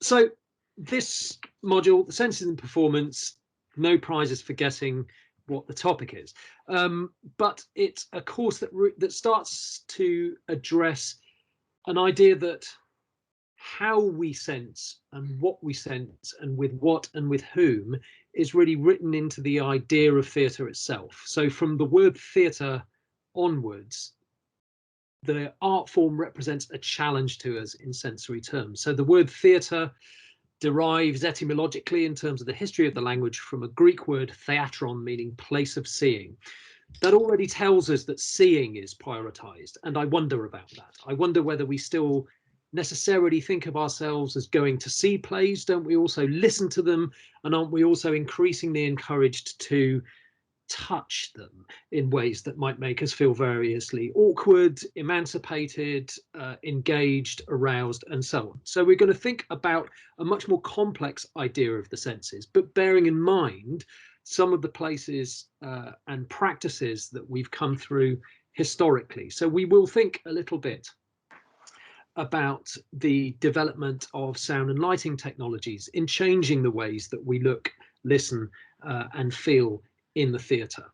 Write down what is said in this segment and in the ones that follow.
So this module, the senses and performance, no prizes for guessing what the topic is, but it's a course that starts to address an idea that how we sense and what we sense and with what and with whom is really written into the idea of theatre itself. So from the word theatre onwards, the art form represents a challenge to us in sensory terms. So the word theatre derives etymologically in terms of the history of the language from a Greek word theatron, meaning place of seeing. That already tells us that seeing is prioritized, and I wonder about that. I wonder whether we still necessarily think of ourselves as going to see plays. Don't we also listen to them, and aren't we also increasingly encouraged to touch them in ways that might make us feel variously awkward, emancipated, engaged, aroused, and so on? So we're going to think about a much more complex idea of the senses, but bearing in mind some of the places and practices that we've come through historically. So we will think a little bit about the development of sound and lighting technologies in changing the ways that we look, listen, and feel in the theatre.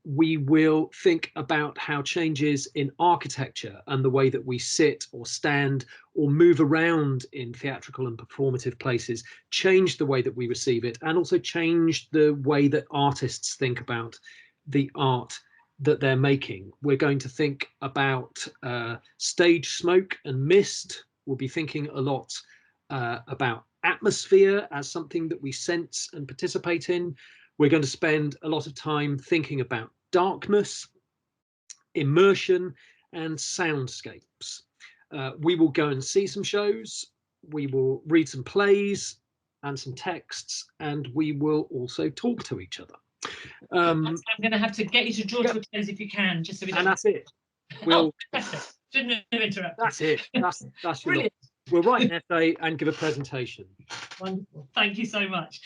We will think about how changes in architecture and the way that we sit or stand or move around in theatrical and performative places change the way that we receive it, and also change the way that artists think about the art that they're making. We're going to think about stage smoke and mist. We'll be thinking a lot about atmosphere as something that we sense and participate in. We're going to spend a lot of time thinking about darkness, immersion, and soundscapes. We will go and see some shows. We will read some plays and some texts, and we will also talk to each other. I'm going to have to get you to draw to a close if you can, just so we don't. And that's it. We'll. Shouldn't have interrupted. That's it. That's brilliant. We'll write an essay and give a presentation. Wonderful. Thank you so much.